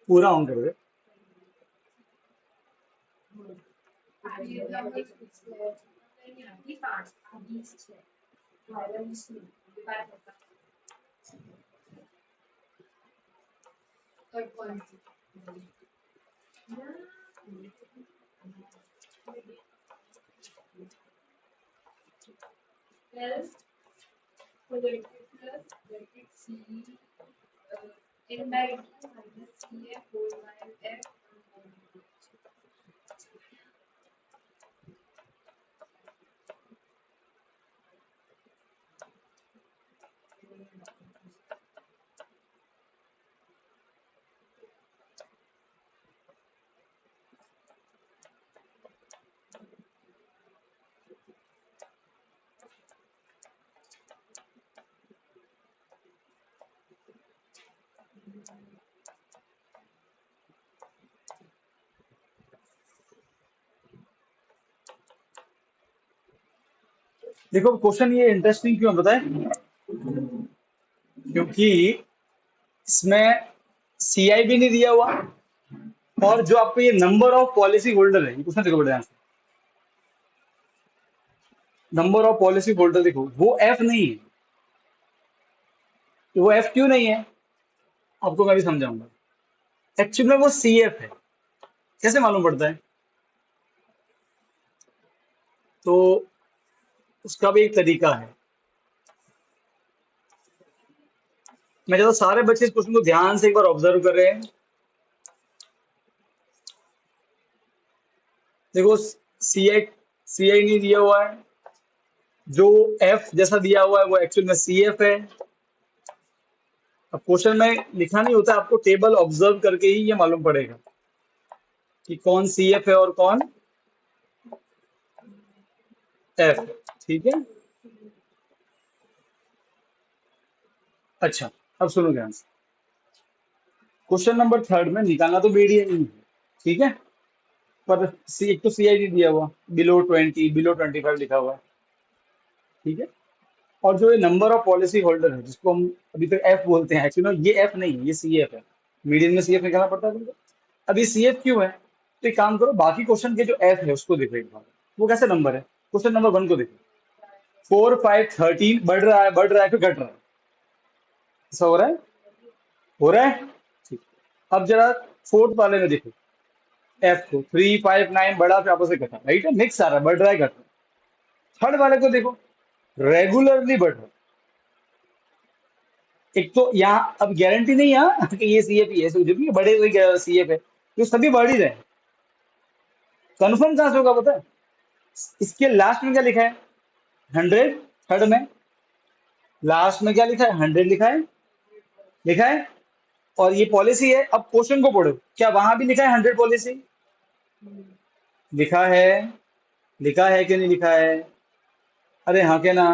पूरा ऑन कर दे। देखो क्वेश्चन ये इंटरेस्टिंग क्यों बताए, क्योंकि इसमें सीआई भी नहीं दिया हुआ, और जो आपको ये नंबर ऑफ पॉलिसी होल्डर है, ये क्वेश्चन देखो बेटा, नंबर ऑफ पॉलिसी होल्डर देखो वो एफ नहीं है। तो वो एफ क्यों नहीं है आपको मैं भी समझाऊंगा। एक्चुअली में वो सी एफ है। कैसे मालूम पड़ता है? तो उसका भी एक तरीका है। मैं चाहता हूं सारे बच्चे इस क्वेश्चन को ध्यान से एक बार ऑब्जर्व कर रहे हैं। देखो सी आई नहीं दिया हुआ है, जो एफ जैसा दिया हुआ है वो एक्चुअल में सी एफ है। अब क्वेश्चन में लिखा नहीं होता, आपको टेबल ऑब्जर्व करके ही ये मालूम पड़ेगा कि कौन सी एफ है और कौन एफ। ठीक है, अच्छा अब सुनो ध्यान से। क्वेश्चन नंबर थर्ड में निकालना तो बीडीए नहीं है, ठीक है, पर एक तो सी आई डी दिया हुआ, बिलो 20 बिलो 25 लिखा हुआ है, ठीक है। और जो ये नंबर ऑफ पॉलिसी होल्डर है जिसको हम अभी तक एफ बोलते हैं, एक्चुअली ये एफ नहीं है, ये सी एफ है। मीडियन में सी एफ निकालना पड़ता है तुमको। अब ये सी एफ क्यों है? तो एक काम करो, बाकी क्वेश्चन के जो एफ है उसको देखो एक बार, वो कैसे नंबर है। क्वेश्चन नंबर 1 को देखो, 4 5 13 बढ़ रहा है, बढ़ रहा है, फिर घट रहा है। ऐसा हो रहा है, हो रहा है, ठीक। अब जरा फोर्थ वाले में देखो, एफ को 3 5 9 बढ़ा, फिर आपस में घटा, राइट है, मिक्स आ रहा है, बढ़ रहा है, घट रहा है। थर्ड वाले को देखो, रेगुलरली बढ़ रहा है। एक तो यहाँ अब गारंटी नहीं है कि ये सी एफ ही है, जो भी बड़े हुए सी एफ है, ये सभी बढ़ ही रहे हैं। कन्फर्म कहां से होगा पता है? इसके लास्ट में क्या लिखा है? 100। थर्ड में लास्ट में क्या लिखा है? 100 लिखा है, लिखा है। और ये पॉलिसी है। अब क्वेश्चन को पढ़ो, क्या वहां भी लिखा है 100 पॉलिसी? लिखा है, लिखा है कि नहीं लिखा है? अरे हाँ के ना,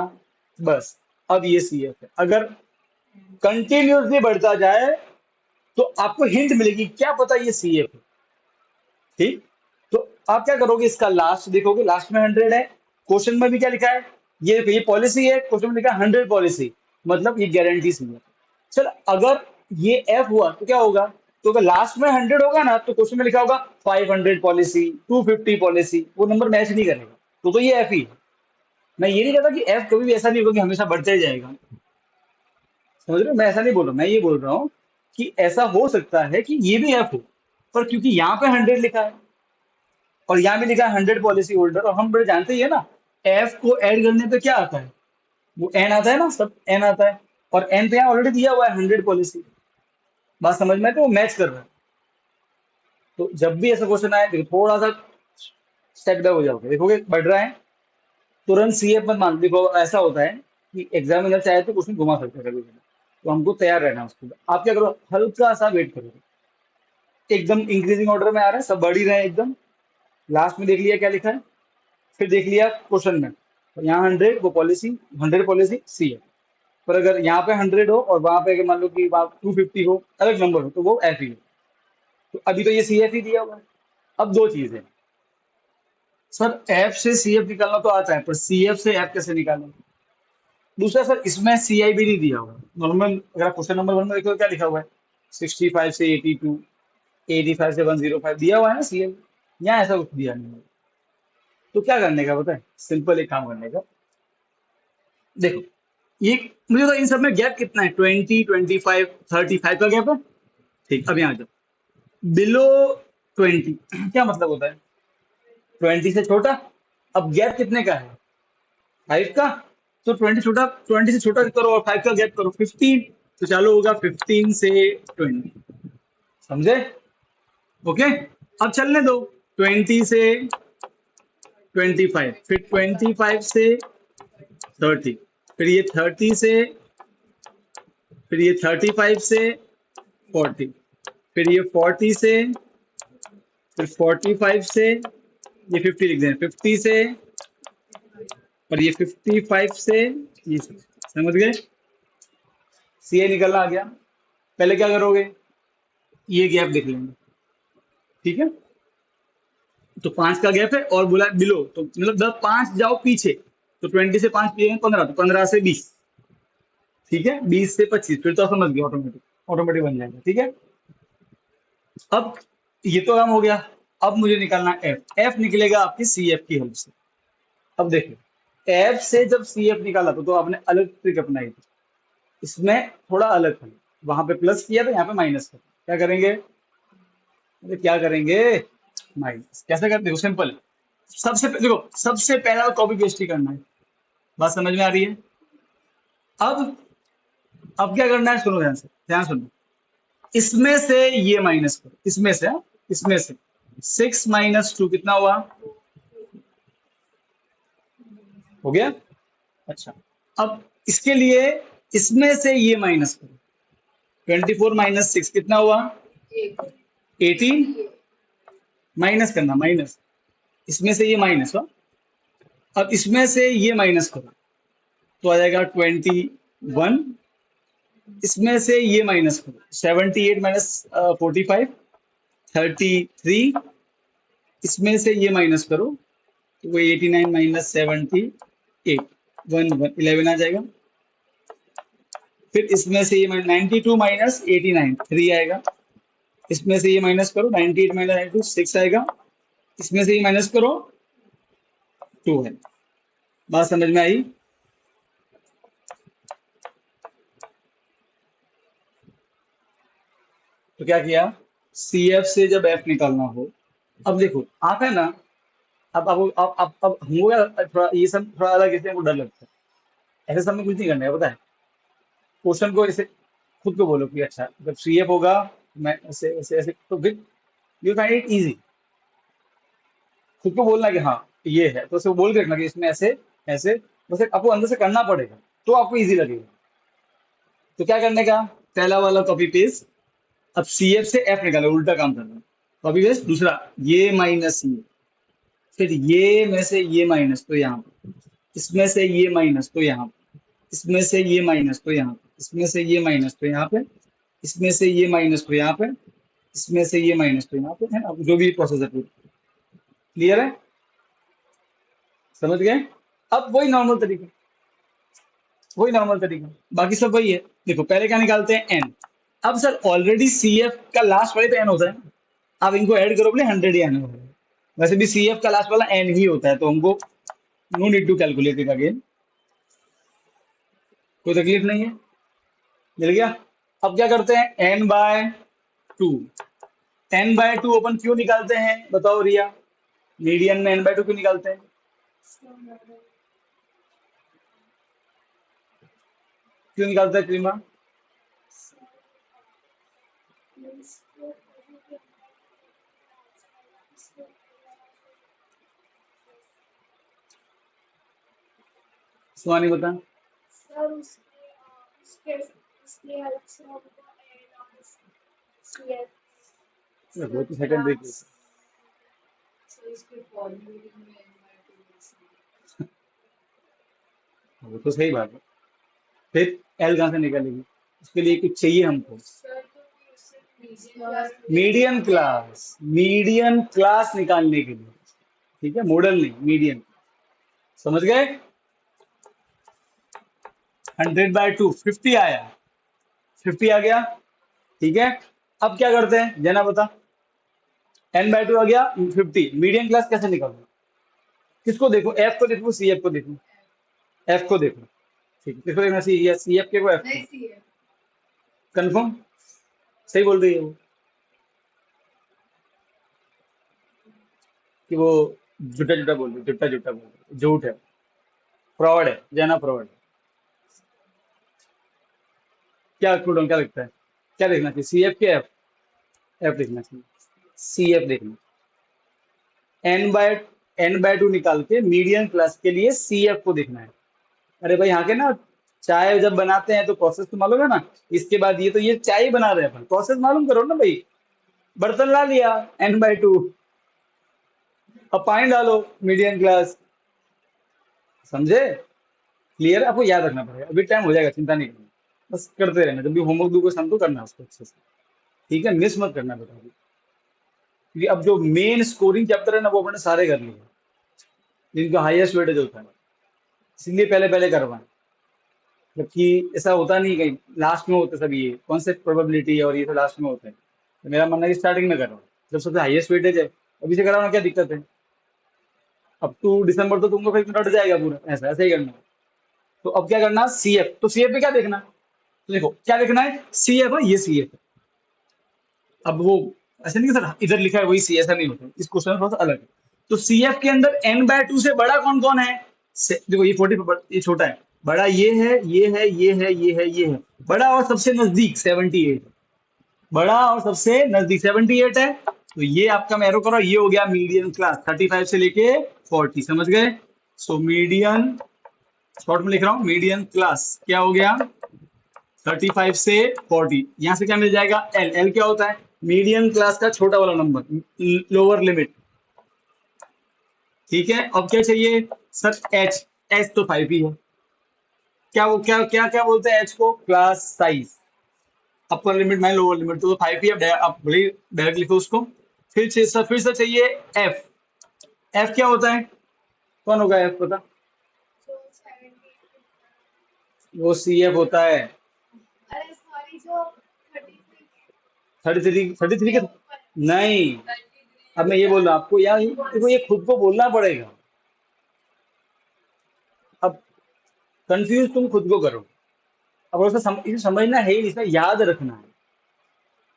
बस। अब ये सी एफ है। अगर कंटिन्यूसली बढ़ता जाए तो आपको हिंट मिलेगी, क्या पता ये सी एफ है, ठीक। तो आप क्या करोगे, इसका लास्ट देखोगे, लास्ट में 100 है। क्वेश्चन में भी क्या लिखा है? ये पॉलिसी है, क्वेश्चन में लिखा है 100 पॉलिसी, मतलब ये गारंटी सी है। चल अगर ये एफ हुआ तो क्या होगा? तो अगर लास्ट में 100 होगा ना, तो क्वेश्चन में लिखा होगा 500 पॉलिसी, 250 पॉलिसी, वो नंबर मैच नहीं करेगा, तो ये एफ ही है। मैं ये नहीं कहता कि एफ कभी भी ऐसा नहीं होगा कि हमेशा बढ़ते ही जाएगा, समझ रहे हो? मैं ऐसा नहीं बोल रहा हूं, मैं ये बोल रहा हूँ कि ऐसा हो सकता है कि ये भी एफ हो, पर क्योंकि यहाँ पे 100 लिखा है और यहाँ भी लिखा है 100 पॉलिसी होल्डर, और हम बड़े जानते ही है ना, एफ को ऐड करने पे क्या आता है? वो एन आता है ना, सब एन आता है, और एन तो यहाँ ऑलरेडी दिया हुआ है 100 पॉलिसी। बात समझ में, तो वो मैच कर रहा है। तो जब भी ऐसा क्वेश्चन आए, देखो थोड़ा सा स्टेप डाउन हो जाओगे, देखोगे बढ़ रहा है, तुरंत सी एफ मत मान। देखो ऐसा होता है कि एग्जामिनर चाहे तो क्वेश्चन घुमा सकते हैं कभी कभी, तो हमको तैयार रहना है उसके लिए। आप क्या करो, हल्का सा वेट करो, एकदम इंक्रीजिंग ऑर्डर में आ रहा है, सब बढ़ ही रहे हैं एकदम। लास्ट में देख लिया क्या लिखा है, फिर देख लिया क्वेश्चन में, तो यहाँ 100 वो पॉलिसी, 100 पॉलिसी सी है। पर अगर यहाँ पे 100 हो और वहां पे अगर मान लो कि 250 हो, अलग नंबर हो, तो वो एफ ही है। तो अभी तो ये सी एफ ही दिया हुआ है। अब दो चीजें, सर एफ से सी एफ निकालना तो आता है, पर सी एफ से एफ कैसे निकालें? दूसरा सर, इसमें सी आई भी नहीं दिया हुआ। नॉर्मल अगर आप क्वेश्चन नंबर 1 में देखो क्या लिखा हुआ है, 65 से 82, 85 से 105 दिया हुआ है ना सीएल। यहाँ ऐसा कुछ दिया नहीं है। तो क्या करने का पता है, सिंपल एक काम करने का। देखो ये, मुझे तो इन सब में गैप कितना है, 20, 25, 35 का गैप है। ठीक, अब यहाँ जाओ, बिलो 20 क्या मतलब होता है, 20 से छोटा। अब गैप कितने का है, 5 का। तो 20 छोटा, 20 से छोटा करो और 5 का गैप करो 15। तो चालू होगा 15 से 20, समझे। ओके, अब चलने दो 20 से 25, फिर 25 से 30, फिर ये 30 से, फिर ये 35 से 40, फिर ये 40 से, फिर 45 से, ये 50 लिख दें, 50 से, और ये 55 से, ये समझ गए। सीए निकलना आ गया। पहले क्या करोगे, ये गैप देख लेंगे, ठीक है। तो 5 का गैप है और बोला बिलो, तो मतलब 5 जाओ पीछे, तो 20 से 5 पीछे 15, तो 15 से 20, ठीक है। 20 से 25, फिर तो समझ गया, ऑटोमेटिक ऑटोमेटिक बन जाएगा, ठीक है। अब ये तो काम हो गया। अब मुझे निकालना एफ, एफ निकलेगा आपकी सी एफ की हेल्प से। अब देखो, एफ से जब सी एफ निकाला तो आपने अलग ट्रिक अपनाई थी, इसमें थोड़ा अलग था। वहां पे प्लस किया था, यहाँ पे माइनस कर, क्या करेंगे, अरे क्या करेंगे, माइनस कैसे करते हो, सिंपल है। देखो सबसे पहला कॉपी पेस्ट ही करना है, बात समझ में आ रही है। अब अब क्या करना है, सुनो ध्यान से, ध्यान सुनो। इसमें से ये माइनस करो, इसमें से, हाँ? इसमें से 6 माइनस 2 कितना हुआ, हो गया। अच्छा, अब इसके लिए इसमें से ये माइनस करो, 24 माइनस 6 कितना हुआ, 18। माइनस करना, माइनस, इसमें से ये माइनस हो। अब इसमें से ये माइनस करो, तो आ जाएगा 21। इसमें से ये माइनस करो, 78 माइनस 45, 33। इसमें से ये माइनस करो, तो वो 89 माइनस 78, 11 आ जाएगा। फिर इसमें से ये 92 माइनस 89, 3 आएगा। इसमें से ये माइनस करो, 98 माइनस 92, 6 आएगा। इसमें से ये माइनस करो, 2 है। बात समझ में आई। तो क्या किया, सी एफ से जब एफ निकालना हो, अब देखो आप है ना, अब हमको थोड़ा ये सब थोड़ा अलग, इसलिए हमको डर लगता है। ऐसे सब में कुछ नहीं करना है, पता है। क्वेश्चन को ऐसे खुद को बोलो कि अच्छा जब सी एफ होगा, मैं ऐसे ऐसे ऐसे, तो फिर यू फाइंड इट इजी। खुद को बोलना कि हाँ ये है, तो उसे बोल के रखना कि इसमें ऐसे ऐसे, बस आपको अंदर से करना पड़ेगा, तो आपको इजी लगेगा। तो क्या करने का, पहला वाला कॉपी पेस्ट। अब सी एफ से एफ निकालो, उल्टा काम करना, कॉपी पेस्ट। दूसरा, ये माइनस ये, फिर ये में से ये माइनस तो यहाँ पे, इसमें से ये माइनस तो यहाँ पे, इसमें से ये माइनस तो यहाँ पे, इसमें से ये माइनस तो यहाँ पे, इसमें से ये माइनस तो यहाँ पे, इसमें से ये माइनस तो यहाँ पे, है ना, जो भी प्रोसेस है पूरा। क्लियर है, समझ गए। अब वही नॉर्मल तरीका, वही नॉर्मल तरीका, बाकी सब वही है। देखो पहले क्या निकालते हैं, एन। अब सर ऑलरेडी सी एफ का लास्ट वाले तो एन होता है, आप इनको ऐड करो बोले 100 ही आने वाला है। वैसे भी सी एफ का लास्ट वाला एन ही होता है, तो हमको no need to calculate it again, कोई तकलीफ नहीं है, मिल गया। अब क्या करते हैं, N by two. N by two अपन क्यों निकालते हैं बताओ रिया, मीडियन में एन बाय टू क्यों निकालते हैं, क्यों निकालते हैं क्रीमा। सुहानी बता। वो तो सेकंड देख लेते, वो तो सही बात है। फिर एल कहाँ से निकलेगी, उसके लिए कुछ चाहिए हमको, मीडियन क्लास, मीडियन क्लास निकालने के लिए, ठीक है, मॉडल नहीं, मीडियन। समझ गए। 100 बाय 2 50 आया, 50 आ गया। ठीक है, अब क्या करते हैं जना बता, n/2 आ गया 50, मीडियन क्लास कैसे निकालूं? किसको देखो, एफ को देखो, सी एफ को देखो? एफ को देखो, ठीक है, किसको देखना, सी एफ के को, एफ को? कंफर्म, सही बोल रही है वो कि वो झूठा झूठा बोल रही है, झूठा झूठा बोल रही है, झूठ है, फ्रॉड है जना, फ्रॉड है। क्या स्टूडेंट क्या लगता है, क्या देखना चाहिए, सी एफ के एफ? एफ देखना चाहिए, सी एफ देखना। n/2 निकाल के मीडियन क्लास के लिए सी एफ को देखना है। अरे भाई यहाँ के ना, चाय जब बनाते हैं तो प्रोसेस तो मालूम है ना, इसके बाद ये चाय ही बना रहे हैं अपन, प्रोसेस मालूम करो ना भाई। बर्तन ला लिया n/2, अब पानी डालो मीडियम क्लास, समझे? क्लियर, आपको याद रखना पड़ेगा, अभी टाइम हो जाएगा, चिंता नहीं करना, बस करते रहना, जब भी होमवर्क दो शाम को करना है उसको अच्छे से, ठीक है, मिस मत करना बेटा अभी। क्योंकि अब जो मेन स्कोरिंग चैप्टर है ना वो अपने सारे कर लिए, जिनका हाईएस्ट वेटेज होता है, इसलिए पहले पहले करवाएं, जबकि ऐसा होता नहीं, कहीं लास्ट में होते सब, ये कॉन्सेप्ट प्रोबेबिलिटी और ये तो लास्ट में होते हैं, तो मेरा मानना है कि स्टार्टिंग में करो, जब सबसे हाईएस्ट वेटेज है अभी से कराना, क्या दिक्कत है? अब टू दिसंबर तो तुमको फिर रट जाएगा पूरा, ऐसा ऐसा ही करना है। तो अब क्या करना, सी एफ, तो सी एफ पे क्या देखना, तो देखो क्या देखना है, सी एफ है, ये सी एफ। अब वो ऐसा नहीं कि सर इधर लिखा है वही सी, ऐसा नहीं होता, इस क्वेश्चन में थोड़ा सा अलग है। तो सी एफ के अंदर n/2 से बड़ा कौन कौन है? देखो ये 40, ये छोटा है, बड़ा ये है, ये है, ये है, ये है, ये है, बड़ा और सबसे नजदीक 78, बड़ा और सबसे नजदीक 78 है, तो ये आपका मैं एरो करो, ये हो गया मीडियन क्लास 35 से लेके 40, समझ गए? सो मीडियन, शॉर्ट में लिख रहा हूँ, मीडियन क्लास क्या हो गया, 35 से 40, यहां से क्या मिल जाएगा, एल, एल क्या होता है, मीडियन क्लास का छोटा वाला नंबर, लोअर लिमिट, ठीक है। अब क्या चाहिए सर, एच, एच तो 5 ही है, क्या वो क्या क्या क्या बोलते हैं एच को, class size, upper limit minus lower limit, तो 5 ही, आप भले डायरेक्ट लिखो उसको। फिर से चाहिए एफ, एफ क्या होता है, कौन होगा एफ पता? वो सी एफ होता है, 33 के, नहीं, अब मैं ये बोल रहा हूँ आपको यार, देखो ये खुद को बोलना पड़ेगा, अब कंफ्यूज तुम खुद को करो, अब उसका इसे समझना है ही नहीं, इसमें याद रखना है।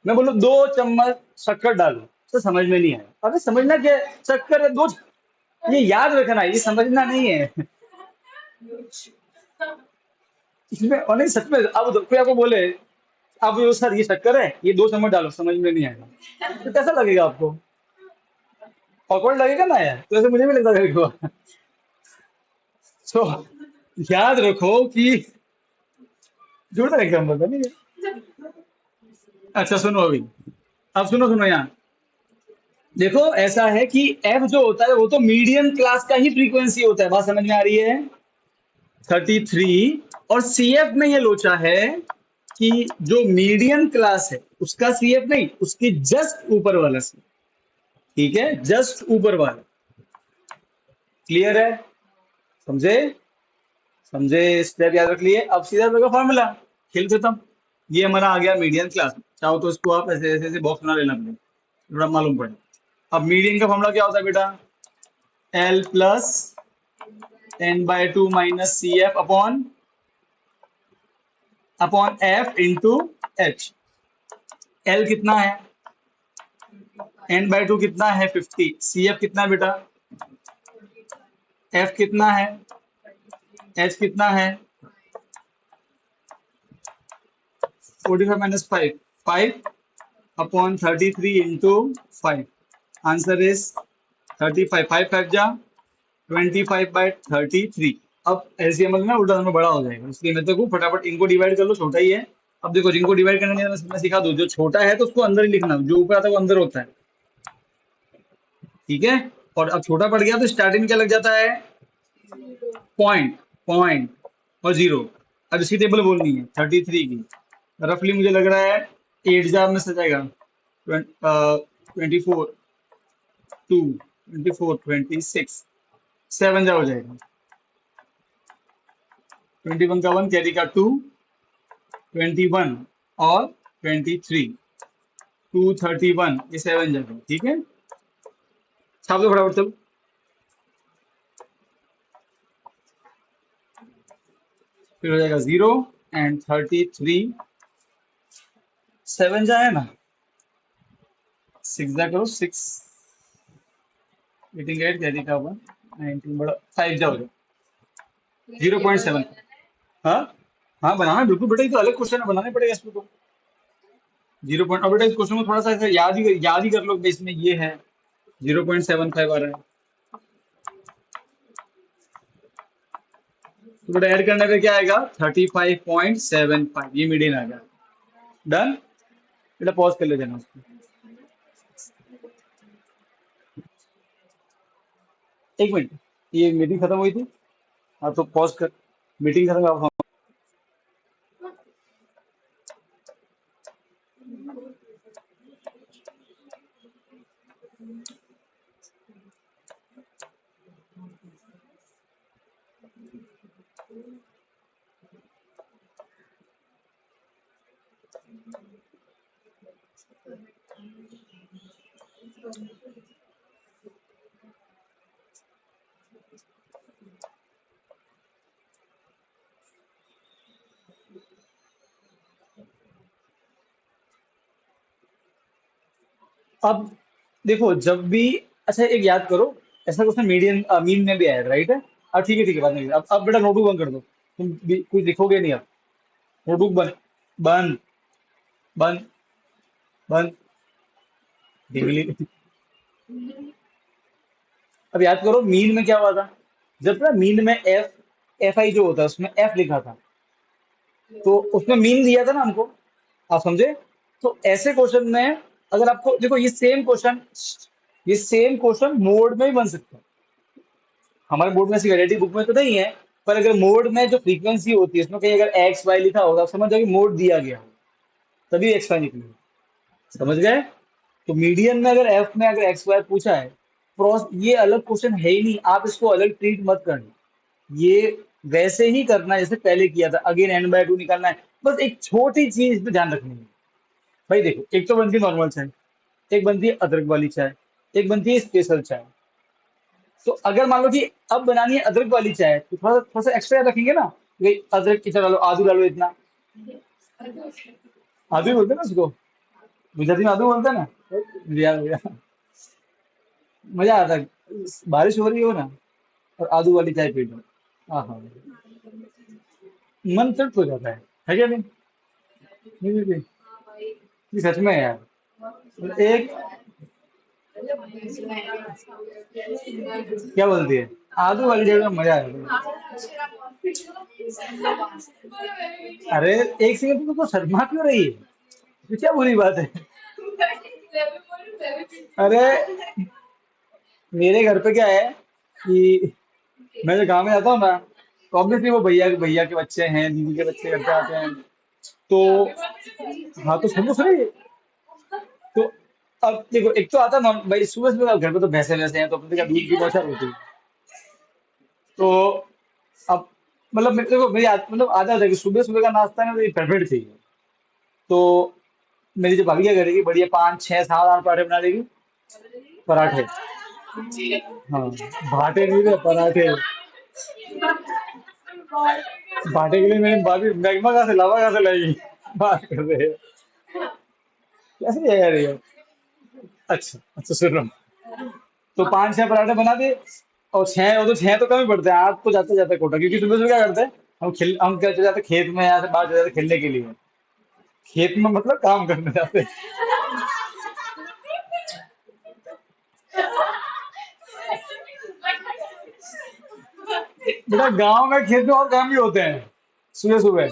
मैं बोलूँ 2 चम्मच शक्कर डालो, तो समझ में नहीं आया, अबे समझना क्या है? शक्कर है दो, ये याद रखना है, ये समझना नहीं है। इसमें, और नहीं सच में, अब कोई आपको बोले, अब वो सर ये शक्कर है, ये 2 चम्मच डालो, समझ में नहीं आएगा, तो कैसा लगेगा आपको? ऑकवर्ड लगेगा ना यार, तो ऐसे मुझे भी लगता है। तो याद रखो कि जुड़ता एग्जाम्पल था नहीं है। अच्छा सुनो अभी, अब सुनो सुनो यहाँ, देखो ऐसा है कि एफ जो होता है वो तो मीडियम क्लास का ही फ्रीक्वेंसी होता है, बात समझ में आ रही है? 33, और सी एफ में ये लोचा है कि जो मीडियम क्लास है उसका सी एफ नहीं, उसके जस्ट ऊपर वाला सी, ठीक है, जस्ट ऊपर वाला, क्लियर है? समझे? समझे, स्टेप याद रख लिए, अब सीधा लगा फॉर्मूला, खेल खत्म। ये हमारा आ गया मीडियम क्लास, चाहो तो इसको आप ऐसे ऐसे ऐसे बॉक्स बना लेना अपने, थोड़ा मालूम पड़े। अब मीडियन का फॉर्मूला क्या होता है बेटा, L plus n/2 minus C F upon upon F into H. L कितना है, n/2 कितना है 50, सी एफ कितना है बेटा, एफ कितना है, एच कितना है, 45 minus 5, 5 upon 33 into 5, answer is 35, 5 5 जा 25/33। अब एलसीएम में उल्टा नंबर बड़ा हो जाएगा, इसलिए मैं तो कहूँ फटाफट इनको डिवाइड कर लो, छोटा ही है। अब देखो जिनको डिवाइड करना नहीं आता मैं सिखा दूं, जो छोटा है तो उसको अंदर ही लिखना, जो ऊपर आता है वो अंदर होता है, ठीक है। और अब छोटा पड़ गया तो स्टार्टिंग में क्या लग जाता है, पॉइंट, पॉइंट और जीरो। अब इसकी टेबल बोलनी है 33 की, रफली मुझे लग रहा है 8 जा में सजाएगा, 24 2 24 26 7 जा हो जाएगा, 21 का 1 कैरी का 2 21 और 23, 231, ये 7 जाएगा, ठीक है। छाप दो फटाफट सब। फिर हो जाएगा 0 एंड 33, 7 जाए ना, 6 जा करो, 6 88 कैरी का 1 19 बड़ा 5 जाओगे 0.7। हाँ हाँ बनाना है, बिल्कुल बेटा, ये तो अलग क्वेश्चन है, बनाने पड़ेगा इसमें तो। 0 अब बेटा इस क्वेश्चन को थोड़ा सा ऐसे याद ही कर लो, इसमें ये है 0.75 आ रहा है, तो बेटा ऐड करने पे क्या आएगा 35.75, ये मीडियन आ गया। डन बेटा, पॉज कर ले देना उसको। एक मिनट, ये मीटिंग खत्म हुई थी, हाँ तो पॉज कर, मीटिंग खत्म आप। अब देखो जब भी, अच्छा एक याद करो, ऐसा क्वेश्चन मीडियन मीन में भी आया, राइट है। अब ठीक है बात नहीं, अब बेटा नोटबुक बंद कर दो, तुम कुछ लिखोगे नहीं अब। नोटबुक बंद, बंद, बंद, बंद, डिलीट। अब याद करो मीन में क्या हुआ था, जब ना मीन में एफ आई जो होता है उसमें एफ लिखा था, तो उसमें मीन दिया था ना हमको, आप समझे। तो ऐसे क्वेश्चन में अगर आपको देखो, ये सेम क्वेश्चन मोड में भी बन सकता है। हमारे बोर्ड में ऐसी वैरायटी बुक में तो नहीं है, पर अगर मोड में जो फ्रीक्वेंसी होती है उसमें कहीं अगर एक्स वाई लिखा होगा, आप समझ जाओ कि मोड दिया गया हो, तभी एक्स वाई निकलेगा, समझ गए। तो मीडियन में अगर एफ में अगर एक्स वाई पूछा है, ये अलग क्वेश्चन है ही नहीं, आप इसको अलग ट्रीट मत करना, ये वैसे ही करना है जैसे पहले किया था, अगेन n/2 निकालना है। बस एक छोटी चीज इस पे ध्यान रखनी है भाई, देखो एक तो बनती है नॉर्मल चाय, एक बनती है अदरक वाली चाय, एक बनती है स्पेशल चाय। तो अगर मान लो कि अब बनानी है अदरक वाली चाय, तो थोड़ा सा एक्स्ट्रा रखेंगे ना, कि अदरक कितना डालो, आदू डालो इतना, आदू ही बोलते हैं ना उसको, गुजराती में आदू बोलते हैं ना। रिया रिया, मजा आता है, बारिश हो रही हो ना और आदू वाली चाय पी लो, हाँ, मन तृप्त हो जाता है क्या नहीं? नहीं, नहीं, नहीं, ये सच में है यार। एक क्या बोलती है, आदू वाली चाय में मजा आता है। अरे एक सेकंड, तुमको शर्मा क्यों रही है, ये क्या बुरी बात है। अरे मेरे घर पे क्या है कि मैं जो गाँव में जाता हूँ ना, तो ऑब्वियसली वो भैया भैया के बच्चे हैं, दीदी के बच्चे घर पे आते हैं, तो हाँ तो सुनो सुनिए। तो अब देखो, एक तो आता है भाई, सुबह सुबह घर पे तो भैंसे वैसे हैं, तो अपने क्या दूध की बौछार होती है। तो अब मतलब देखो मतलब आदत है कि सुबह सुबह का नाश्ता ना, तो ये परफेक्ट चाहिए। तो मेरी जो भाभी क्या करेगी, बढ़िया 5 6 7 8 पराठे बना देगी। पराठे, हाँ, भाटे नहीं थे पराठे। भाटे के लिए मेरी भाभी मैगमा कहाँ से लावा कहाँ से लाएगी, बात कर रहे हैं कैसे है यार ये। अच्छा अच्छा, सुन रहा हूँ। तो 5 6 पराठे बना दिए, और छह, वो तो छह तो कम ही पड़ते हैं, आठ तो जाते जाते कोटा, क्योंकि सुबह सुबह क्या करते हैं, हम क्या चले जाते हैं खेत में, यहाँ से बाहर चले जाते हैं खेलने के लिए, खेत में मतलब काम करने जाते हैं। बेटा गांव में खेत में और काम भी होते हैं सुबह सुबह,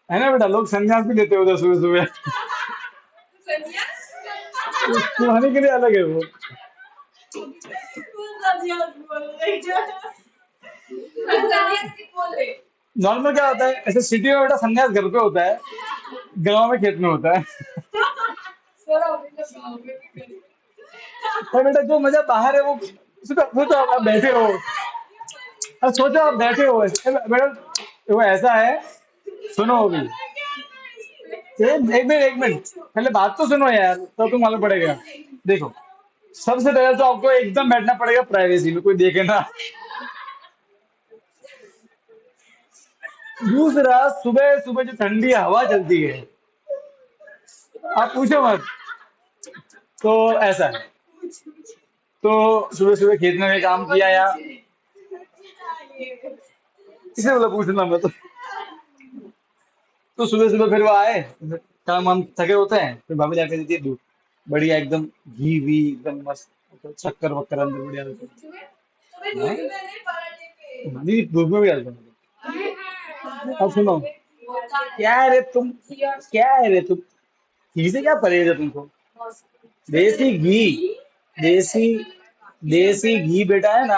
है ना बेटा, लोग संन्यास भी लेते होते हैं सुबह सुबह, सुहाने के लिए अलग है वो। नॉर्मल क्या होता है, ऐसे सिटी में बेटा संन्यास घर पे होता है, गांव में खेत में होता है। और बेटा जो मजा बाहर है वो, सोचो आप बैठे हो, अब सोचो आप बैठे हो बेटा, वो ऐसा है, सुनो अभी, एक मिनट पहले बात तो सुनो यार, तो तुम मालूम पड़ेगा। देखो, सबसे पहले तो आपको एकदम बैठना पड़ेगा प्राइवेसी में, कोई देखे ना। दूसरा, सुबह सुबह जो ठंडी हवा चलती है, आप पूछो मत। तो ऐसा है, तो सुबह सुबह खेत में भी काम किया या इसे बोला पूछना मत। तो सुबह सुबह फिर वो आए, काम हम थके होते हैं, फिर भाभी जाके देती है दूध, बढ़िया एकदम, घी वी एकदम मस्त, शक्कर वक्कर अंदर बढ़िया होता है। हाँ? नहीं, दूध में भी डालते हैं। अब सुनो, क्या है रे तुम, क्या है रे तुम, घी से क्या परहेज है तुमको? देसी घी, देसी देसी घी बेटा है ना।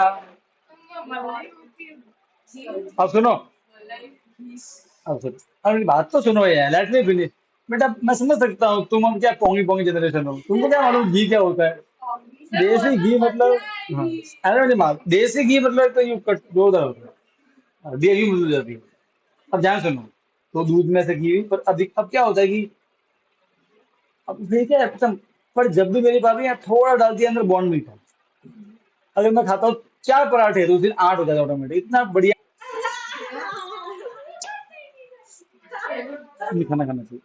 अब सुनो, अब सुनो, अब मेरी बात तो सुनो यार, लेट मी फिनिश। बेटा मैं समझ सकता हूँ तुम अब क्या पोंगी पोंगी जनरेशन हो, तुमको क्या मालूम घी क्या होता है। देसी घी मतलब, हाँ, अरे मुझे माल देसी घी मतलब तो यू कट दो उधर होता है, हाँ, डेयरी मिल जाती है। अब ध्यान सुनो, तो दूध में से घी, पर अधिक अब क्या होता है कि अब ठीक है पर जब भी मेरी भाभी यहाँ थोड़ा डालती है अंदर बॉन्ड मीठा, अगर मैं खाता हूँ 4 पराठे तो उस दिन 8 हो जाता है ऑटोमेटिक, इतना बढ़िया। नहीं खाना खाना चाहिए।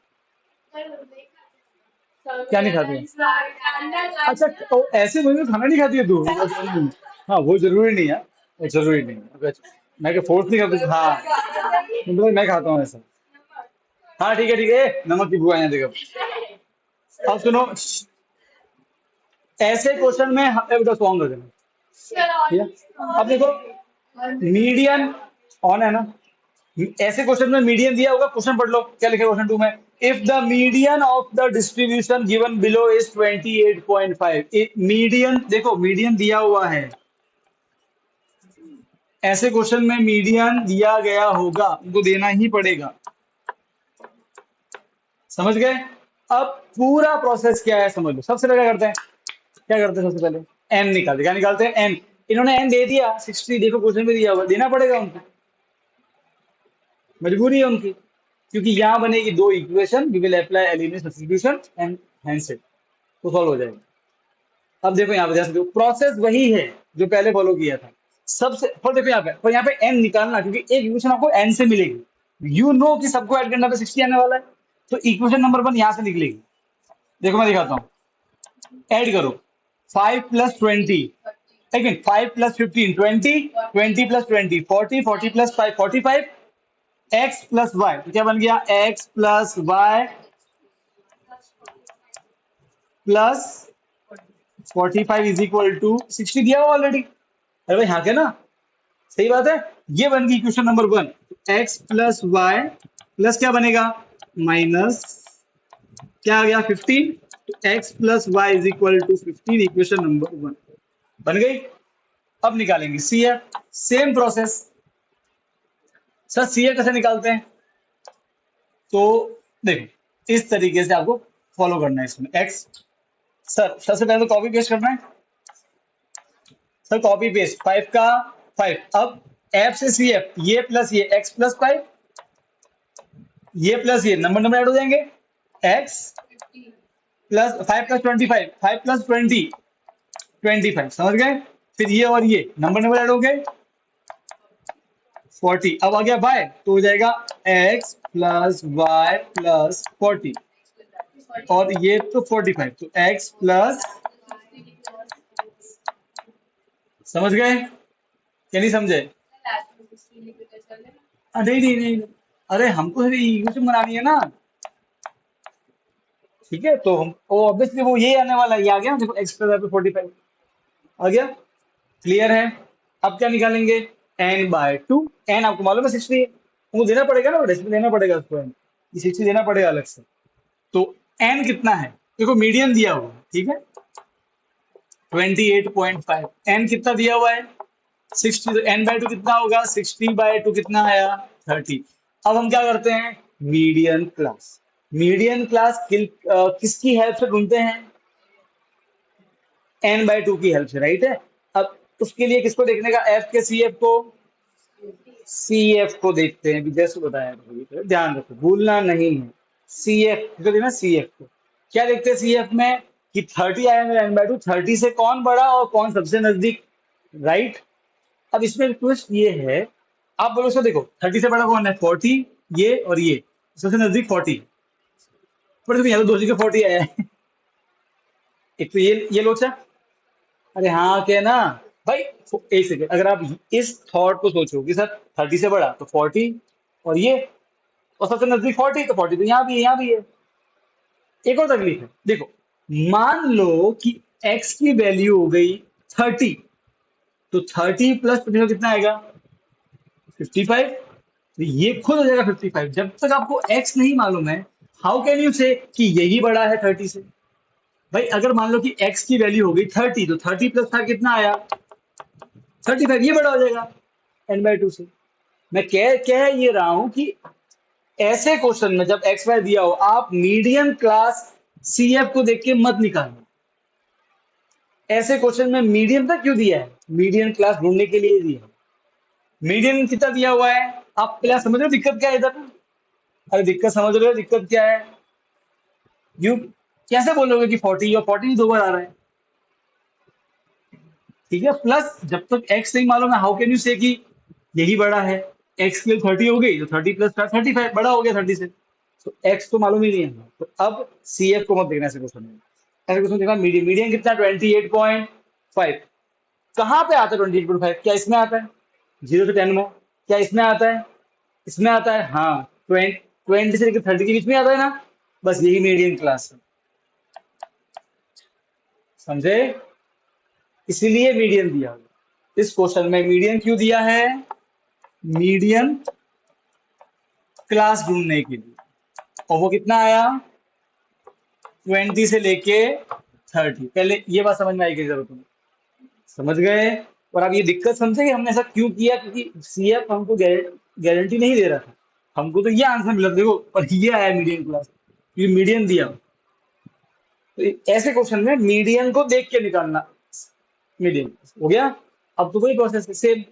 क्या नहीं खाते हैं? अच्छा, तो ऐसे में खाना नहीं खाती है तू? हाँ, वो जरूरी नहीं है, वो जरूरी नहीं है, अगर मैं क्या फोर्स नहीं करती, हाँ मतलब मैं खाता हूँ ऐसा। हाँ ठीक है ठीक है, नमक की बुआ यहाँ देखो। अब सुनो, ऐसे क्वेश्चन में बेटा सॉन्ग हो जाना, ठीक है? अब देखो, मीडियन ऑन है ना, ऐसे क्वेश्चन में मीडियन दिया होगा, क्वेश्चन पढ़ लो क्या लिखा है क्वेश्चन 2 में। If the median of the distribution given below is 28.5, median देखो, मीडियन दिया हुआ है, ऐसे क्वेश्चन में मीडियन दिया गया होगा, उनको देना ही पड़ेगा, समझ गए? अब पूरा प्रोसेस क्या है समझ लो। सबसे पहले क्या करते हैं, क्या करते हैं सबसे पहले, एन निकालते, क्या निकालते हैं, एन। इन्होंने एन दे दिया 60, देखो क्वेश्चन में दिया हुआ, देना पड़ेगा उनको, मजबूरी है उनकी, क्योंकि यहां बनेगी दो equation, we will apply element substitution and hence it, तो सॉल्व हो जाएगा। अब देखो यहाँ पे ध्यान से देखो, प्रोसेस वही है जो पहले फॉलो किया था। सबसे पर देखो यहाँ पे, पर यहाँ पे एन निकालना, क्योंकि एक इक्वेशन आपको एन से मिलेगी, यू नो कि सबको ऐड करना पे 60 आने वाला है, तो इक्वेशन नंबर 1 यहाँ से निकलेगी। देखो मैं दिखाता हूँ, ऐड करो, 5 + 20, लेकिन 5 + 15 20, 20 + 20 40, 40 + 5 45, एक्स प्लस वाई, तो क्या बन गया, X plus Y plus 45 is equal to 60, दिया हुआ ऑलरेडी। अरे भाई हाँ, क्या ना, सही बात है। ये बन गई equation number 1, X plus Y plus क्या बनेगा, माइनस क्या आ गया 15, तो X plus Y is equal to 15, equation number 1 बन गई। अब निकालेंगे C F, same process. Sir C F कैसे निकालते हैं, तो देखो इस तरीके से आपको फॉलो करना है इसमें, एक्स, सर सबसे पहले तो कॉपी पेस्ट करना है, सर कॉपी पेस्ट 5 का 5, अब एफ से सी एफ, ये प्लस ये एक्स प्लस 5, ये प्लस ये नंबर नंबर ऐड हो जाएंगे, एक्स प्लस 5 + 25, 5 + 20 25, समझ गए? फिर ये और ये नंबर नंबर ऐड हो गए 40, अब आ गया बाय, तो हो जाएगा एक्स प्लस वाई प्लस 40, और ये तो 45, तो एक्स प्लस, समझ गए क्या नहीं समझे? नहीं नहीं नहीं, अरे हमको इक्वेशन बनानी है ना, ठीक है, तो हम वो ऑब्वियसली वो यही आने वाला है, ये आ गया ना, देखो एक्स प्लस 45 आ गया, क्लियर है। अब क्या निकालेंगे, n/2, n आपको मालूम है 60 है, उनको देना पड़ेगा ना, इसमें देना पड़ेगा उसको n, ये 60 देना पड़ेगा अलग से। तो n कितना है, देखो मीडियन दिया हुआ है, ठीक है, 28.5, n कितना दिया हुआ है 60, तो n/2 कितना होगा, 60/2 कितना आया 30। अब हम क्या करते हैं, मीडियन क्लास, मीडियन क्लास किसकी हेल्प से ढूंढते हैं, n/2 की हेल्प से, राइट है। अब उसके लिए किसको देखने का, f के सी एफ को, सी एफ को देखते हैं, जैसे बताया था, ध्यान रखो भूलना नहीं है, सी एफ को देखना, सी एफ को क्या देखते हैं सी एफ में कि 30 आया मेरा n/2, 30 से कौन बड़ा और कौन सबसे नजदीक, राइट। अब इसमें ट्विस्ट ये है, आप बोलो सर देखो 30 से बड़ा कौन है, 40, ये और ये सबसे नजदीक 40, पर देखो यहाँ तो दो जगह 40 आया है। एक तो ये लोचा, अरे हाँ क्या ना भाई, एक सेकेंड, अगर आप इस थॉट को सोचो कि सर 30 से बड़ा तो 40 और ये, और सबसे नजदीक 40 तो 40 तो यहाँ भी है, यहाँ भी है। एक और तकलीफ है, देखो मान लो कि x की वैल्यू हो गई 30, तो 30 प्लस कितना आएगा, 55, तो ये खुद हो जाएगा 55। जब तक आपको x नहीं मालूम है, हाउ कैन यू से कि यही बड़ा है 30 से। भाई अगर मान लो कि x की वैल्यू हो गई 30, तो 30 प्लस 5 कितना आया, 35, ये बड़ा हो जाएगा n/2 से। मैं कह कह ये रहा हूं कि ऐसे क्वेश्चन में जब एक्स वाई दिया हो, आप मीडियम क्लास सीएफ को देख के मत निकालना। ऐसे क्वेश्चन में मीडियम तक क्यों दिया है, मीडियम क्लास ढूंढने के लिए दिया है। मीडियम कितना दिया हुआ है, आप पहले समझ रहे हो दिक्कत क्या है इधर, अरे दिक्कत समझ रहे हो, दिक्कत क्या है। यू कैसे बोलोगे कि 40 और 40 दो बार आ रहा है, ठीक है। प्लस जब तक एक्स नहीं मालूम है, हाउ कैन यू से कि यही बड़ा है। एक्स की 30 हो गई तो 30 प्लस 35 बड़ा हो गया 30 से, तो एक्स तो मालूम ही नहीं है। तो अब सी एफ को मत देखना ऐसे क्वेश्चन में, ऐसे क्वेश्चन देखना मीडियम, मीडियम कितना 28.5, कहाँ पे आता है 28.5, क्या इसमें आता है 0 से 10 में, क्या इसमें आता है, इसमें आता है, हाँ 20 से लेकर 30 के बीच में आता है ना, बस यही मीडियम क्लास है, समझे। इसीलिए मीडियम दिया हुआ। इस क्वेश्चन में मीडियम क्यों दिया है, मीडियम क्लास ढूंढने के लिए। और वो कितना आया 20 से लेके 30। पहले ये बात समझ में आएगी जरूरत में, समझ गए। और आप ये दिक्कत समझे कि हमने ऐसा क्यों किया, क्योंकि सीएफ हमको गारंटी नहीं दे रहा था, हमको तो ये आंसर मिला देखो, पर ये आया मीडियम क्लास, ये मीडियम दिया। तो ऐसे क्वेश्चन में मीडियम को देख के निकालना, मीडियम हो गया। अब तो कोई प्रोसेस सेम,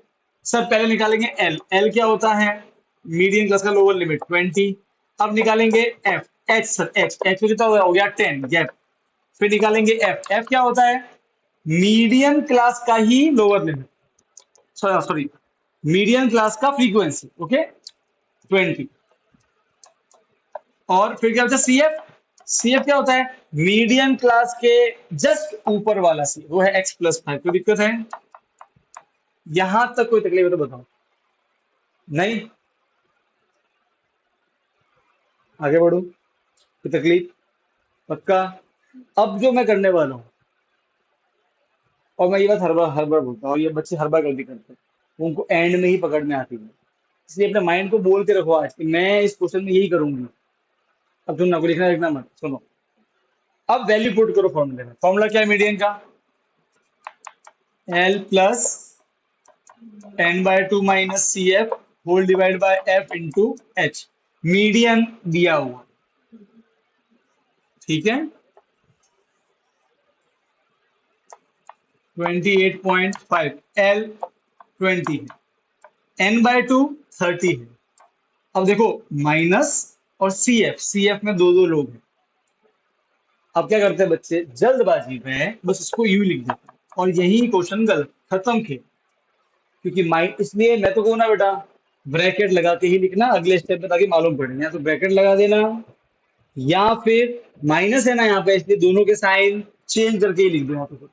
सर पहले निकालेंगे एल, एल क्या होता है, मीडियम क्लास का लोअर लिमिट 20। अब निकालेंगे F, H sir H, H कितना हो गया 10 गैप। फिर निकालेंगे एफ, एफ क्या होता है, मीडियम क्लास का ही lower limit, sorry medium class का फ्रीक्वेंसी, ओके 20। और फिर क्या होता है सी एफ, सी एफ क्या होता है, मीडियम क्लास के जस्ट ऊपर वाला सी, वो है x+5। कोई दिक्कत है, यहां तक कोई तकलीफ है तो बताओ, नहीं आगे बढ़ो, कोई तकलीफ, पक्का। अब जो मैं करने वाला हूँ, और मैं ये बात हर बार बोलता हूँ, और ये बच्चे हर बार गलती करते हैं, उनको एंड में ही पकड़ में आती है, इसलिए अपने माइंड को बोल के रखो आज कि मैं इस क्वेश्चन में यही करूंगी। अब तुम ना को लिखना लिखना मत, सुनो। अब वैल्यू पुट करो फॉर्मूले में, फॉर्मूला क्या है मीडियन का, L plus n/2 minus C F whole divide by F into H, median दिया हुआ, ठीक है 28.5, एल 20 है, n/2 30 है। अब देखो माइनस और सी एफ, सी एफ में दो दो लोग हैं। अब क्या करते हैं बच्चे जल्दबाजी में बस इसको यू लिख देते हैं, और यही क्वेश्चन गलत, खत्म खेल। क्योंकि माइंड, इसलिए मैं तो कहूँ ना बेटा, ब्रैकेट लगा के ही लिखना अगले स्टेप में, ताकि मालूम पड़े, या तो ब्रैकेट लगा देना, या फिर माइनस है ना यहाँ पे, इसलिए दोनों के साइन चेंज करके ही लिख दो,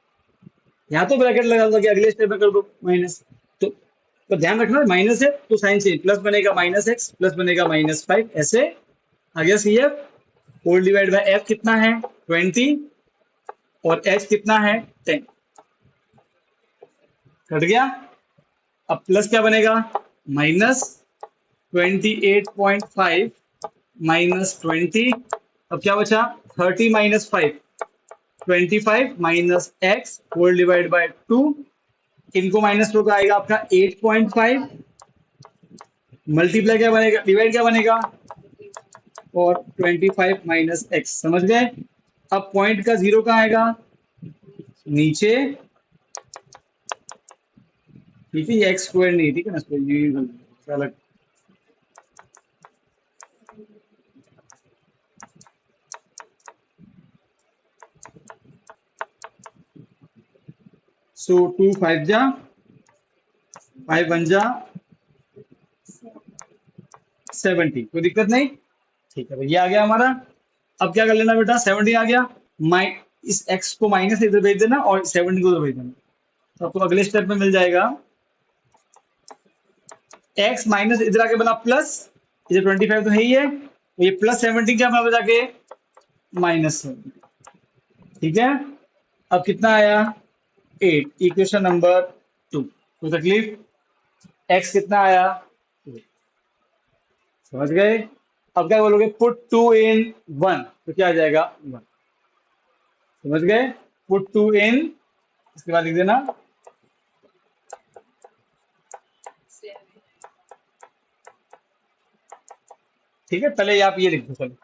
यहाँ तो ब्रैकेट लगा दो कि अगले स्टेप में कर दो माइनस। तो ध्यान रखना माइनस है तो साइन चेंज, प्लस बनेगा -x, प्लस बनेगा -5, ऐसे आ गया C F whole divide by F कितना है 20, और एच कितना है 10, कट गया। अब प्लस क्या बनेगा, -28.5 -20, अब क्या बचा 30 - 5, 25 minus X whole divide by 2, इनको माइनस लो तो आएगा आपका 8.5, मल्टीप्लाई क्या बनेगा, डिवाइड क्या बनेगा, और 25 माइनस एक्स, समझ गए। अब पॉइंट का जीरो कहाँ आएगा, नीचे, ठीक है, ये एक्स स्क्वायर नहीं, ठीक है ना, ये अलग। सो 2 5 जा 5 1 जा 70, कोई दिक्कत नहीं। ठीक है, ये आ गया हमारा। अब क्या कर लेना बेटा, 70 आ गया। माइ इस x को माइनस इधर भेज देना और 70 को उधर भेज देना। तो आपको अगले स्टेप में मिल जाएगा x माइनस इधर आके बना प्लस, इधर 25 तो है ही है, तो ये प्लस 70 क्या बना जाके माइनस 70। ठीक है, अब कितना आया 8, इक्वेशन नंबर 2। कोई तकलीफ, x कितना आया 2। समझ गए। अब क्या बोलोगे, पुट 2 इन 1, तो क्या आ जाएगा 1। समझ गए, पुट 2 इन, इसके बाद लिख देना ठीक है। पहले आप ये लिख दो चलो।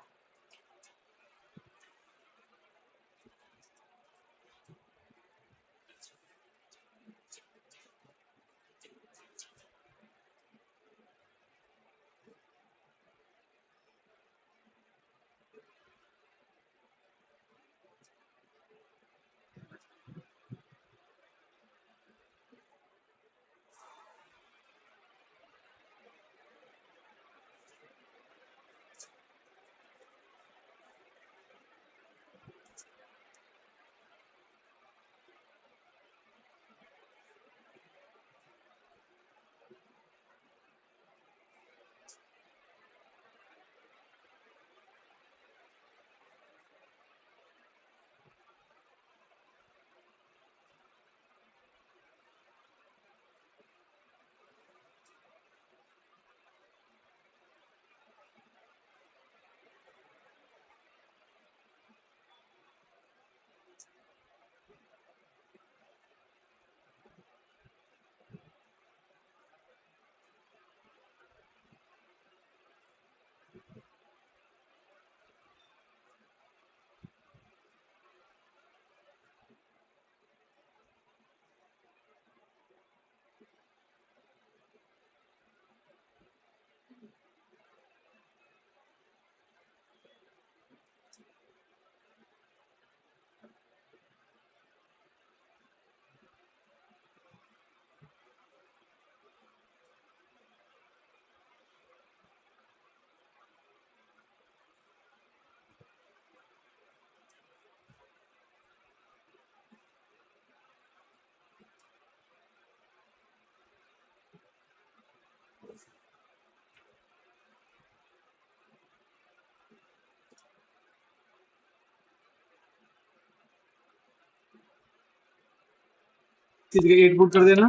किस जगह 8 पुट कर देना,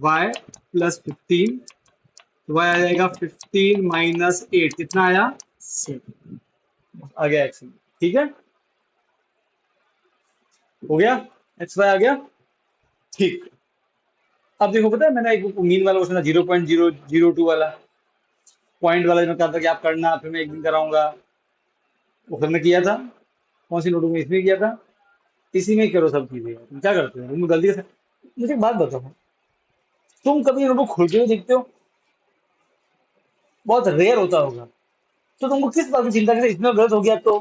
y प्लस 15, y आ जाएगा 15 माइनस 8, कितना आया 6, आ गया x। ठीक है, हो गया, एक्स वाई आ गया। ठीक, अब देखो पता है मैंने एक मीन वाला क्वेश्चन था 0.002 वाला, पॉइंट वाला, जो कहा था कि आप करना, फिर मैं एक दिन कराऊंगा, वो फिर मैं किया था। कौन सी नोटबुक में, इसमें किया था। इसी में ही करो सब चीजें, तुम क्या करते हो, तुम गलती से। मुझे एक बात बताओ, तुम कभी नोटबुक खोल के हुए देखते हो, बहुत रेयर होता होगा, तो तुमको किस बात की चिंता करते, इसमें गलत हो गया तो।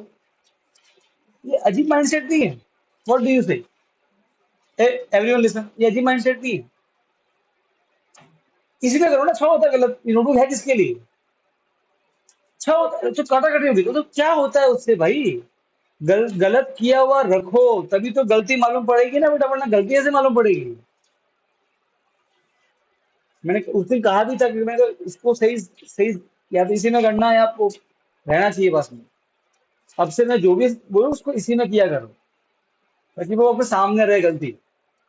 ये अजीब माइंडसेट नहीं है। व्हाट डू यू से, एवरीवन लिसन, ये अजीब माइंडसेट नहीं है। इसी में करो ना, अच्छा होता है गलत, ये नोटबुक है किसके लिए, अच्छा होता है तो काटा कटी होगी तो क्या होता है उससे भाई। गलत किया हुआ रखो, तभी तो गलती मालूम पड़ेगी ना बेटा, वरना गलती ऐसे मालूम पड़ेगी। मैंने उस दिन कहा भी था कि मैं तो इसको सही सही, या तो इसी में करना है, आपको रहना चाहिए बस में। अब से मैं जो भी बोलूं उसको इसी में किया करो, ताकि वो आपके सामने रहे गलती।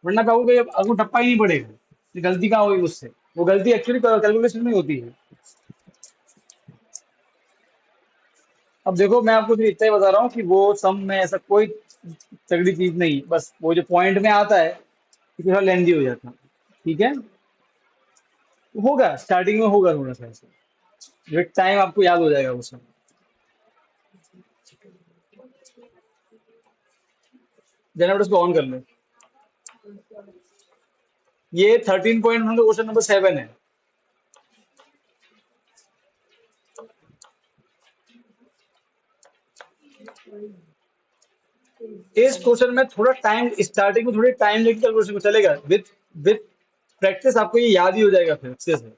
वरना कहोगे आपको टप्पा ही नहीं पड़ेगा कि गलती कहाँ हुई मुझसे। वो गलती एक्चुअली कैलकुलेशन में होती है। अब देखो मैं आपको सिर्फ इतना ही बता रहा हूँ कि वो सम में ऐसा कोई तगड़ी चीज नहीं, बस वो जो पॉइंट में आता है कि थोड़ा लेंदी हो जाता है। ठीक है, होगा स्टार्टिंग में, होगा थोड़ा सा ऐसा, विद टाइम आपको याद हो जाएगा वो सब। जनरेट उसको ऑन कर ले। ये 13 पॉइंट मतलब क्वेश्चन नंबर 7 है। इस क्वेश्चन में थोड़ा टाइम, स्टार्टिंग में थोड़ी टाइम लेके कैलकुलेशन को चलेगा, विथ प्रैक्टिस आपको ये याद ही हो जाएगा फिर अच्छे से।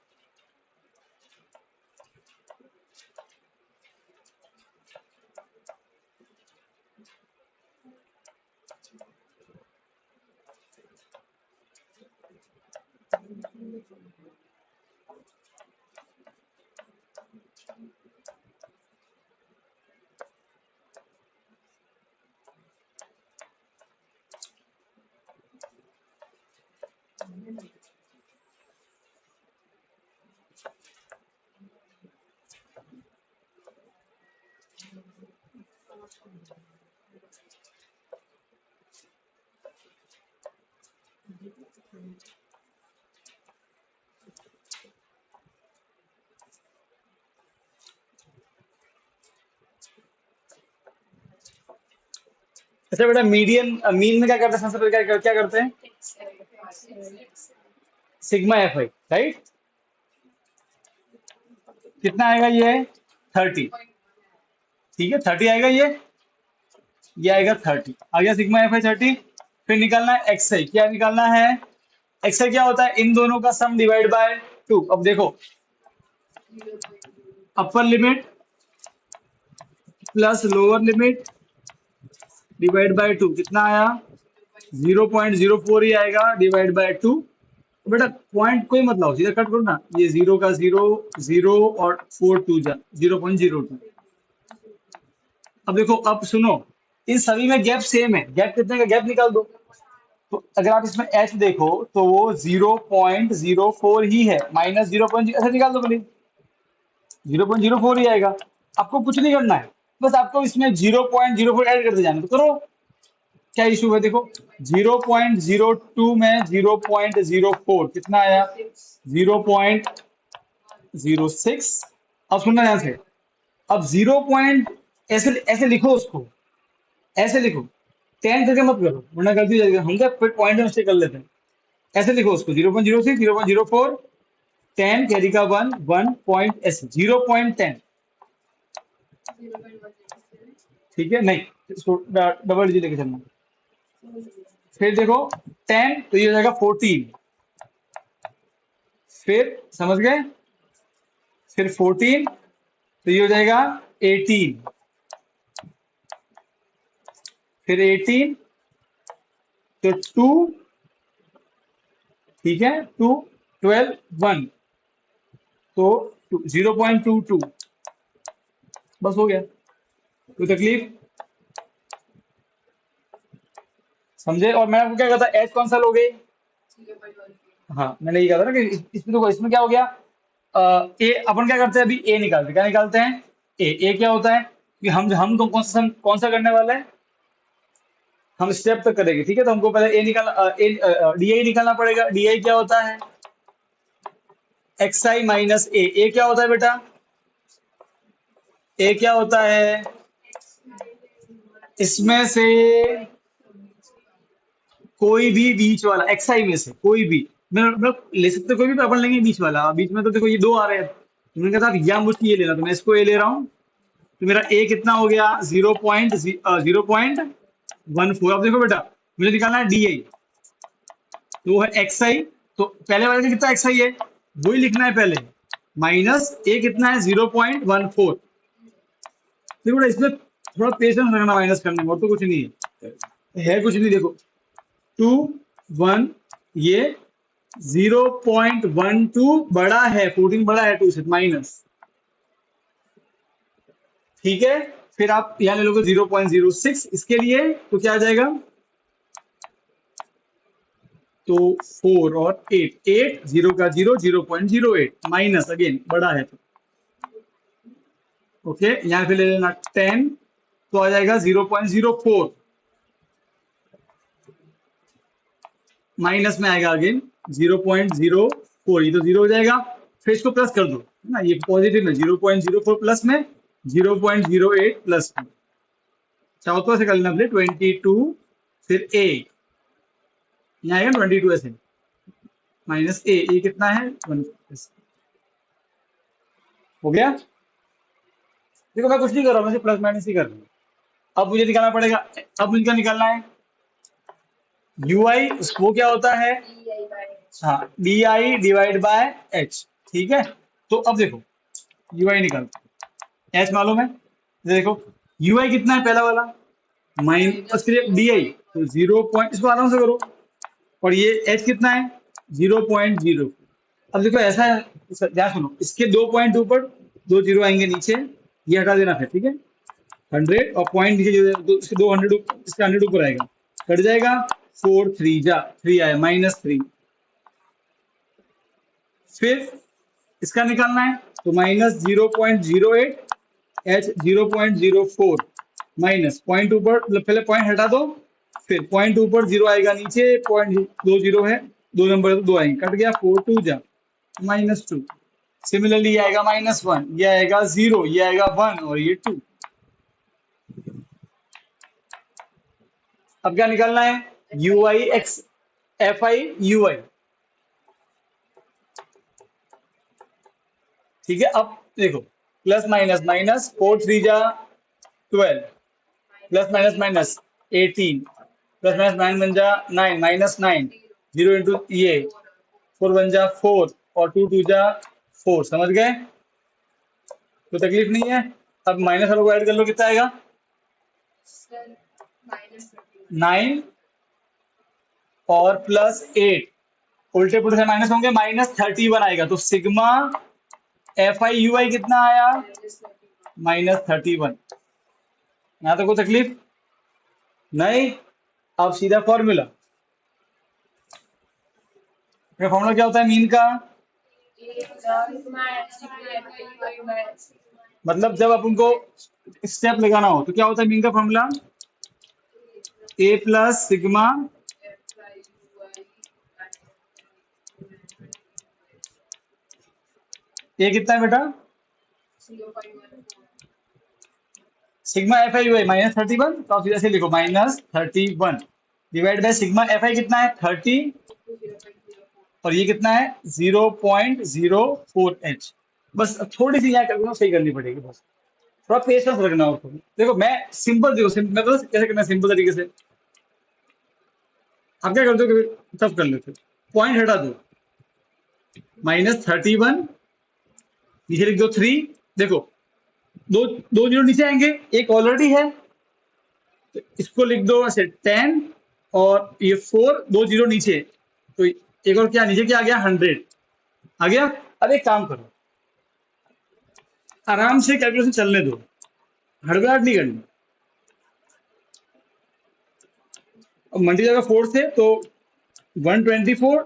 अच्छा बेटा, मीडियन मीन में क्या करते हैं, सबसे पहले क्या करते हैं, सिग्मा एफ आई, राइट। कितना आएगा ये, 30, ठीक है 30 आएगा ये आएगा 30, आ गया सिग्मा एफ आई 30। फिर निकालना है एक्स आई, क्या निकालना है, एक्स आई क्या होता है, इन दोनों का सम डिवाइड बाय 2। अब देखो, upper limit plus lower limit divide by 2 कितना आया, 0.04 ही आएगा डिवाइड बाय 2। बेटा पॉइंट कोई मत लाओ, सीधा कट करो ना, ये 0 का 0, 0 और 4 2 जा 0.02। अब देखो, अब सुनो, इन सभी में गैप सेम है, गैप कितने का, गैप निकाल दो। तो अगर आप इसमें एच देखो तो वो 0.04 ही है, माइनस 0. ऐसे निकाल दो, बोलिए 0.04 ही आएगा। आपको कुछ नहीं करना है, बस आपको इसमें 0.04 ऐड करते जाना, तो करो। क्या इशू है, देखो 0.02 में 0.04 कितना आया, 0.06। अब सुनना ध्यान से, अब 0 पॉइंट ऐसे ऐसे लिखो उसको, ऐसे लिखो, 10 करके मत करो वरना गलती हो जाएगी, हम क्या फिर पॉइंट में मिस्टेक कर लेते हैं। ऐसे लिखो उसको, 0.06, 0.04, 10 कैरी का 1, 1 पॉइंट ऐसे 0.10, ठीक है, नहीं इसको डबल डिजिट लेके चलना। फिर देखो 10 तो ये हो जाएगा 14, फिर समझ गए, फिर 14 तो ये हो जाएगा 18, फिर 18 तो 2, ठीक है 2, 12, 1 तो 0.22, बस हो गया, कोई तकलीफ, समझे। और मैं आपको क्या कहता, एच कौन सा लोगे, हाँ मैंने ये कहा था ना कि इसमें देखो, इसमें क्या हो गया, ए अपन क्या करते हैं, अभी ए निकालते हैं, क्या निकालते हैं, ए क्या होता है कि हम तो कौन सा करने वाला है, हम स्टेप तक करेंगे, ठीक है। तो हमको पहले ए निकालना, डी आई निकालना पड़ेगा। डी आई क्या होता है, एक्स आई माइनस ए क्या होता है बेटा, ए क्या होता है, इसमें से कोई भी बीच वाला, एक्स आई में से कोई भी, मैं ले सकते कोई भी, तो अपन लेंगे बीच वाला। बीच में तो देखो ये दो आ रहे हैं, तो मैंने कहा था या मुझको ये लेना, तो मैं इसको ए ले रहा हूँ। तो मेरा ए कितना हो गया, 0.04। अब देखो बेटा, मुझे निकालना है डी आई, तो वो है एक्स आई। तो पहले वाले का कितना एक्स आई है, वही लिखना है पहले, माइनस ए कितना है 0.14। देखो बेटा, इसमें थोड़ा पेशेंस रखना माइनस करने में, और तो कुछ नहीं है कुछ नहीं। देखो 2, 1, ये 0.12 बड़ा है, 14 बड़ा है 2 से, माइनस, ठीक है। फिर आप यहां ले लोगे 0.06 इसके लिए, तो क्या आ जाएगा, तो 4 और 8, 8 0 का 0, 0.08 माइनस, अगेन बड़ा है तो, ओके। यहां पे ले लेना 10, तो आ जाएगा 0.04, माइनस में आएगा अगेन 0.04, ये तो जीरो हो जाएगा। फिर इसको प्लस कर दो, है ना, ये पॉजिटिव में 0.04 प्लस में 0.08 प्लस में, चाहो तो ऐसे कर लेना, 22, फिर ए यहाँ आएगा 22 ऐसे, माइनस ए कितना है 1, हो गया। देखो मैं कुछ नहीं कर रहा हूँ, मैं सिर्फ प्लस माइनस ही कर रहा हूँ, अब मुझे निकालना पड़ेगा, अब मुझे निकालना है ui, वो क्या होता है, हाँ D I divide by H. ठीक है, तो अब देखो ui निकाल, एच मालूम है, देखो ui कितना है पहला वाला, माइन उसके लिए डी आई, तो 0 इसको आराम से करो, और ये एच कितना है 0.0। अब देखो ऐसा है, ध्यान सुनो, इसके 2 पॉइंट ऊपर 2 जीरो आएंगे नीचे, ये हटा देना फिर, ठीक है, 100 और पॉइंट नीचे इसके 200, इसका 100 ऊपर आएगा, कट जाएगा, 4 3 आया -3। फिर इसका निकालना है, तो -0.08, एच 0.04, माइनस पॉइंट ऊपर, मतलब पहले पॉइंट हटा दो, फिर पॉइंट ऊपर जीरो आएगा नीचे, पॉइंट 2 जीरो है, 2 नंबर तो 2 आएंगे, कट गया, 4 2 जा -2। सिमिलरली ये आएगा -1, ये आएगा 0, ये आएगा 1 और ये 2। अब क्या निकालना है, U I X F I U I. ठीक है, अब देखो प्लस माइनस माइनस, 4 3 जा 12, plus minus minus 18, plus minus 9 1 जा 9, -9, 0 इंटू ये 4 1 जा 4 और 2 2 जा 4, समझ गए, कोई तकलीफ नहीं है। अब माइनस वालों को ऐड कर लो, कितना आएगा 9 और +8, उल्टे पुल्टे से माइनस होंगे, -31 आएगा, तो सिग्मा एफ आई यू आई कितना आया -31। यहाँ तो कोई तकलीफ नहीं। अब सीधा फॉर्मूला, फॉर्मूला क्या होता है मीन का, मतलब जब आप उनको स्टेप लगाना हो तो क्या होता है मीन का फॉर्मूला, ए प्लस सिग्मा ए कितना है बेटा, सिग्मा एफ आई वाई -31, तो आप सीधा से लिखो -31 divide by sigma F I कितना है 30, और ये कितना है 0.04 एच। बस अब थोड़ी सी यहाँ कैलकुलेशन सही करनी पड़ेगी, बस थोड़ा पेशेंस रखना हो। देखो मैं सिंपल, देखो मैं तो कैसे करना है सिंपल तरीके से, आप क्या करते हो, तब कर लेते हो, पॉइंट हटा दो, -31, नीचे लिख दो 3, देखो दो 2 जीरो नीचे आएंगे, एक ऑलरेडी है, तो इसको लिख दो ऐसे 10, और ये 4 2 जीरो नीचे, तो एक और क्या नीचे क्या आ गया 100 आ गया। अब एक काम करो, आराम से कैलकुलेशन चलने दो, हड़बड़ाहट नहीं करनी। अब मल्टी जाएगा 4 से, तो 124,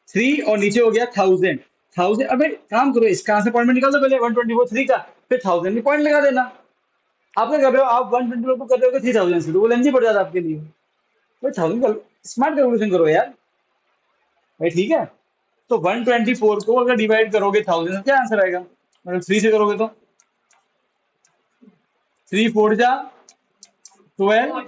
3 और नीचे हो गया 1000। अबे काम करो, इसका से पॉइंट में निकाल दो पहले, 124 3 का, फिर 1000 में पॉइंट लगा देना। आप क्या कर रहे हो, आप 124 को कर रहे हो 3000 से, तो वो लेंथी पड़ जाता आपके लिए भाई, 1000 स्मार्ट कैलकुलेशन करो यार भाई, ठीक है। तो 124 को अगर डिवाइड करोगे 1000 से, क्या आंसर आएगा, मतलब 3 से करोगे तो 3 4 जा 12,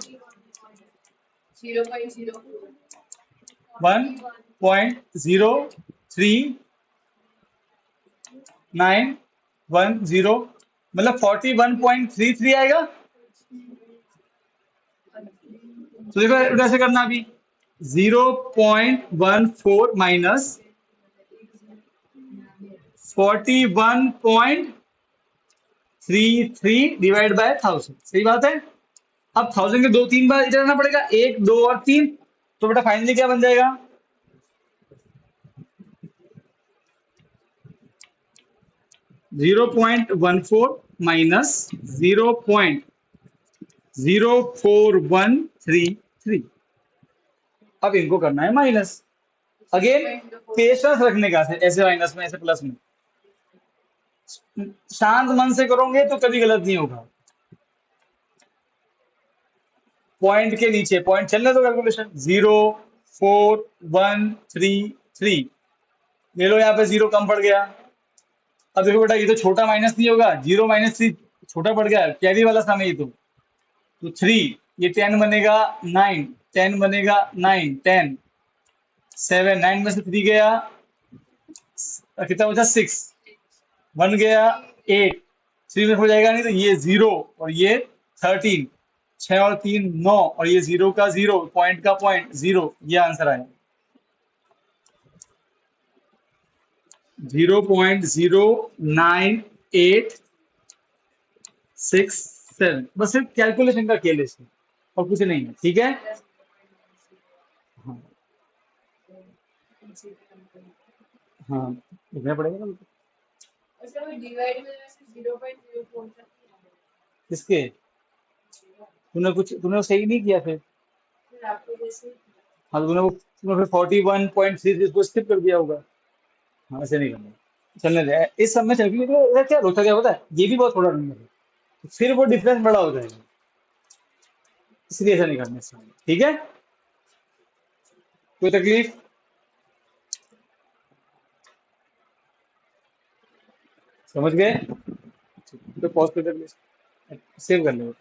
1.03910, मतलब 41.33 आएगा। तो देखो ऐसे करना, अभी 0.14 माइनस 41.33 डिवाइड बाय 1000, सही बात है। अब 1000 के 2 3 बार इधर आना पड़ेगा, 1 2 और 3, तो बेटा फाइनली क्या बन जाएगा, 0.14 माइनस 0.0413। अब इनको करना है माइनस, अगेन पेशेंस रखने का, ऐसे माइनस में ऐसे प्लस में, शांत मन से करोगे तो कभी गलत नहीं होगा। पॉइंट के नीचे पॉइंट चलने दो, कैलकुलेशन 04133 ले लो, यहाँ पे 0 कम पड़ गया। अब देखो बेटा, ये तो छोटा माइनस नहीं होगा, 0 - 3 छोटा पड़ गया, कैरी वाला समय ये तो 3, ये 10 बनेगा 9, 10 बनेगा 9 10 7, 9 में से 3 गया, कितना बचा 6, 1 गया 8, 3 में हो जाएगा नहीं, तो ये 0 और ये 13, 6 और 3 9, और ये 0 का 0, पॉइंट का पॉइंट 0, ये आंसर आया। 0.09867, बस सिर्फ कैलकुलेशन का खेल है इसमें, और कुछ नहीं है, ठीक है। हाँ हाँ, लिखना पड़ेगा ना। किसके? तूने सही नहीं किया फिर। हाँ, तो तूने फिर 41.3 को स्किप कर दिया होगा। हाँ, ऐसे नहीं करना। चलने दे, इस सब में चल के क्या होता, क्या होता है, ये भी बहुत थोड़ा नंबर है, तो फिर वो डिफरेंस बड़ा हो जाएगा, इसलिए ऐसा नहीं करना इसमें, ठीक है। कोई तकलीफ? समझ गए? तो पॉज कर, सेव कर लो।